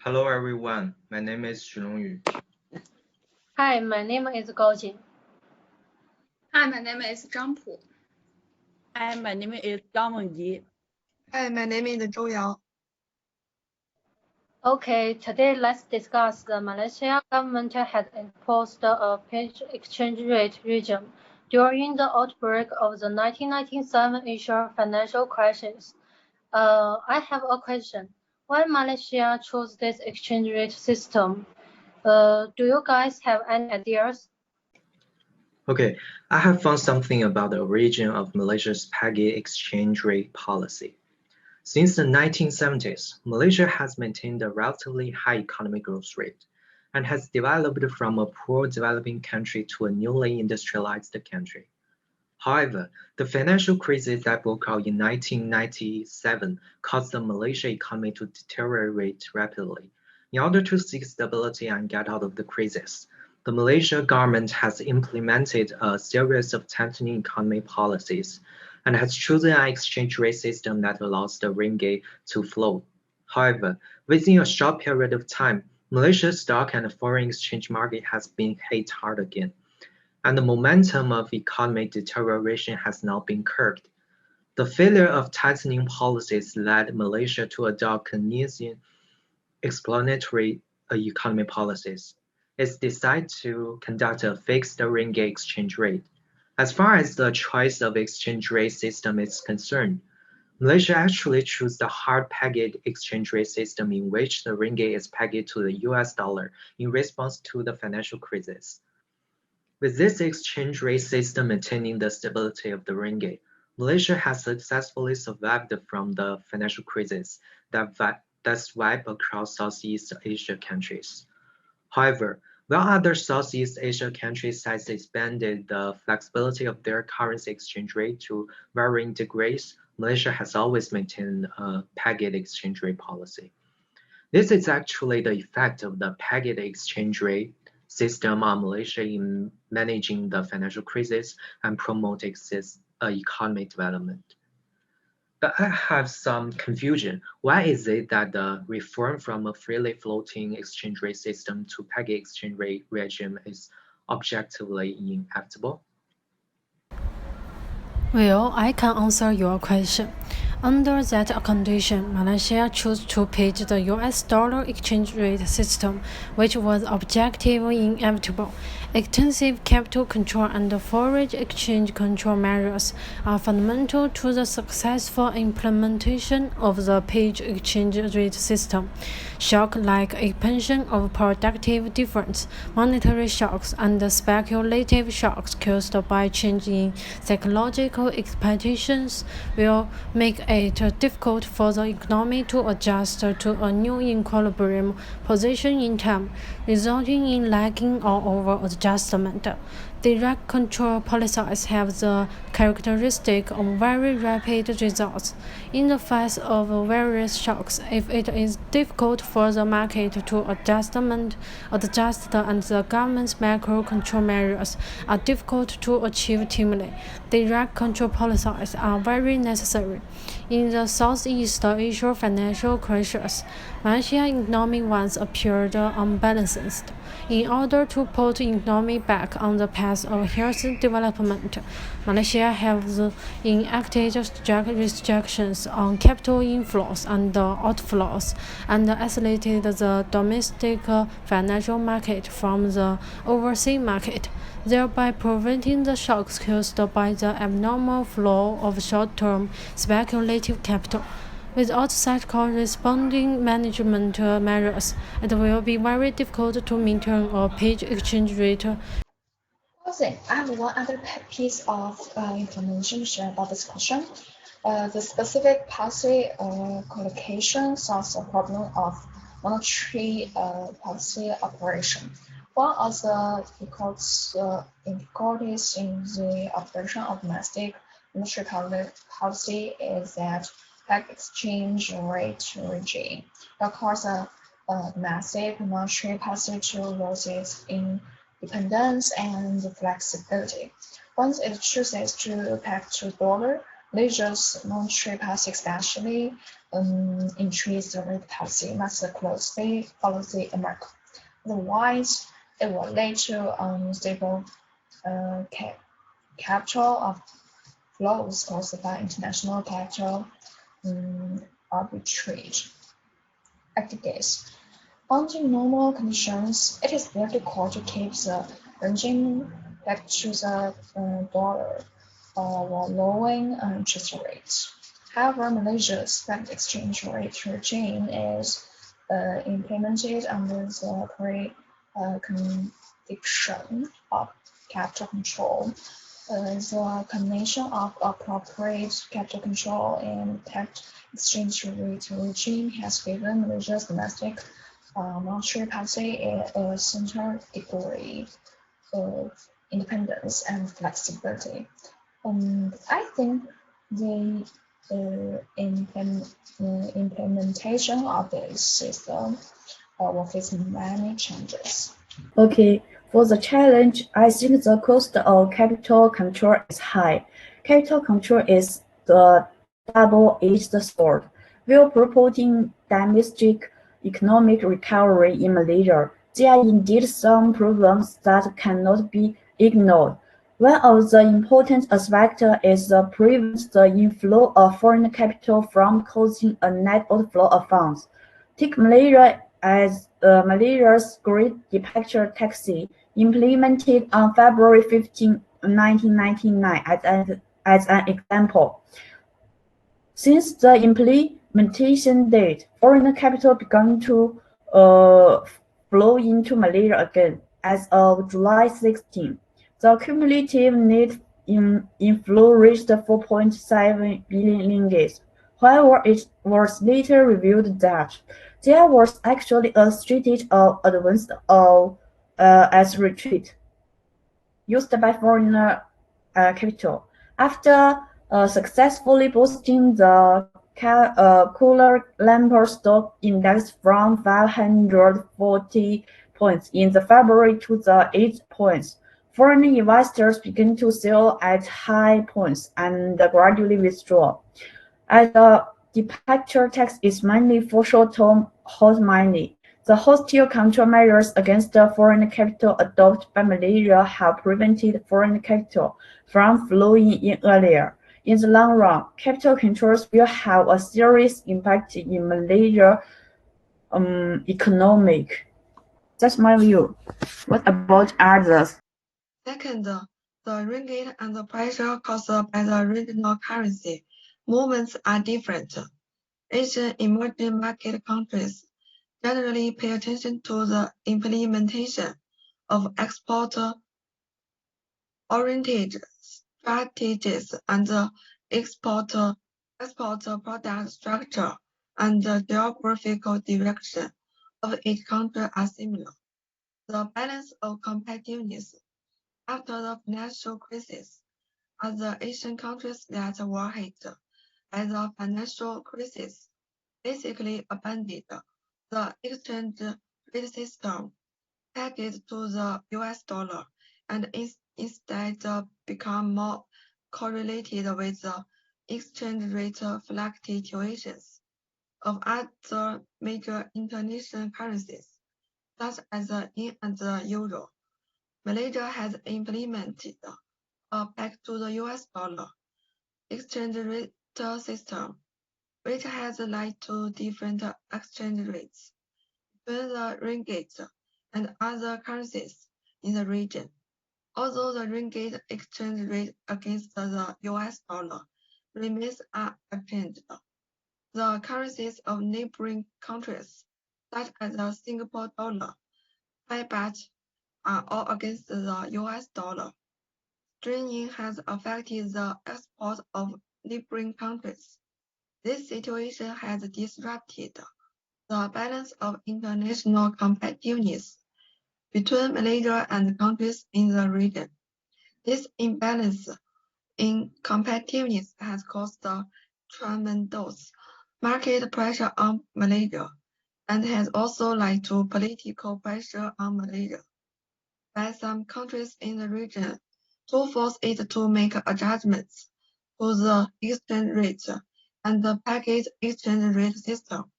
Hello everyone, my name is Xulongyu. Hi, my name is Gaojin. Hi, my name is Zhang Pu. Hi, my name is Zhang Wenji. Hi, my name is Zhou Yao. Okay, today let's discuss the Malaysian government had imposed a page exchange rate regime during the outbreak of the 1997 Asia financial crisis. I have a question. Why Malaysia chose this exchange rate system? Do you guys have any ideas? Okay, I have found something about the origin of Malaysia's peggy exchange rate policy. Since the 1970s, Malaysia has maintained a relatively high economic growth rate and has developed from a poor developing country to a newly industrialized country. However, the financial crisis that broke out in 1997 caused the Malaysian economy to deteriorate rapidly. In order to seek stability and get out of the crisis, the Malaysian government has implemented a series of tightening economy policies and has chosen an exchange rate system that allows the ringgit to float. However, within a short period of time, Malaysia's stock and foreign exchange market has been hit hard again, and the momentum of economic deterioration has now been curbed. The failure of tightening policies led Malaysia to adopt Keynesian explanatory economic policies. It decided to conduct a fixed ringgit exchange rate. As far as the choice of exchange rate system is concerned, Malaysia actually chose the hard-pegged exchange rate system in which the ringgit is pegged to the US dollar in response to the financial crisis. With this exchange rate system maintaining the stability of the ringgit, Malaysia has successfully survived from the financial crisis that swept across Southeast Asia countries. However, while other Southeast Asia countries has expanded the flexibility of their currency exchange rate to varying degrees, Malaysia has always maintained a pegged exchange rate policy. This is actually the effect of the pegged exchange rate system on Malaysia in managing the financial crisis and promoting economic development. But I have some confusion. Why is it that the reform from a freely floating exchange rate system to pegged exchange rate regime is objectively inevitable? Well, I can answer your question. Under that condition, Malaysia chose to pitch the US dollar exchange rate system, which was objectively inevitable. Extensive capital control and foreign exchange control measures are fundamental to the successful implementation of the page exchange rate system. Shock like expansion of productive difference, monetary shocks, and speculative shocks caused by change in psychological expectations will make it difficult for the economy to adjust to a new equilibrium position in time, resulting in lagging or over-adjustment. Direct control policies have the characteristic of very rapid results. In the face of various shocks, if it is difficult for the market to adjust and the government's macro control measures are difficult to achieve timely, direct control policies are very necessary. In the Southeast Asia financial crisis, Malaysian economy once appeared unbalanced. In order to put the economy back on the path of healthy development, Malaysia has enacted strict restrictions on capital inflows and outflows and isolated the domestic financial market from the overseas market, thereby preventing the shocks caused by the abnormal flow of short-term speculative capital. Without such corresponding management measures, it will be very difficult to maintain a page exchange rate. I have one other piece of information to share about this question. The specific policy collocation solves the problem of monetary policy operation. One of the difficulties in the operation of domestic monetary policy is that peg exchange rate regime that causes domestic monetary policy to lose its independence and flexibility. Once it chooses to peg to dollar, Malaysia's monetary policy, especially interest rate policy, must closely follow the America. Otherwise, it will lead to unstable capital flows caused by international capital arbitrage activities. Under normal conditions, it is very difficult to keep the regime back to the dollar while lowering interest rates. However, Malaysia's bank exchange rate regime is implemented under the condition of capital control. The combination of appropriate capital control and tax exchange rate regime has given Malaysia's domestic monetary policy a central degree of independence and flexibility. I think the implementation of this system will face many changes. Okay, for the challenge, I think the cost of capital control is high. Capital control is the double-edged sword. While promoting domestic economic recovery in Malaysia, there are indeed some problems that cannot be ignored. One of the important aspects is to prevent the inflow of foreign capital from causing a net outflow of funds. Take Malaysia as Malaysia's Great Departure Taxi, implemented on February 15, 1999, as an example. Since the implementation date, foreign capital began to flow into Malaysia again. As of July 16, the cumulative net inflow reached 4.7 billion ringgit. However, it was later revealed that there was actually a strategy of advance as retreat used by foreign capital. After successfully boosting the Kuala Lumpur Stock Index from 540 points in the February to the 8 points, foreign investors began to sell at high points and gradually withdraw. As the departure tax is mainly for short-term hot money, the hostile countermeasures against foreign capital adopted by Malaysia have prevented foreign capital from flowing in earlier. In the long run, capital controls will have a serious impact in Malaysia's economic. That's my view. What about others? Second, the ringgit and the pressure caused by the regional currency movements are different. Asian emerging market countries generally pay attention to the implementation of export-oriented strategies and the export product structure and the geographical direction of each country are similar. The balance of competitiveness after the financial crisis are the Asian countries that were hit by the financial crisis basically abandoned the exchange rate system pegged to the US dollar and instead become more correlated with the exchange rate fluctuations of other major international currencies, such as the yen and the euro. Malaysia has implemented a peg to the US dollar exchange rate system, which has led to different exchange rates between the ringgit and other currencies in the region. Although the ringgit exchange rate against the US dollar remains unchanged, the currencies of neighboring countries, such as the Singapore dollar, Thai baht, are all against the US dollar. Straining has affected the export of neighboring countries. This situation has disrupted the balance of international competitiveness between Malaysia and countries in the region. This imbalance in competitiveness has caused tremendous market pressure on Malaysia and has also led to political pressure on Malaysia by some countries in the region to force it to make adjustments to the exchange rate and the package exchange rate system.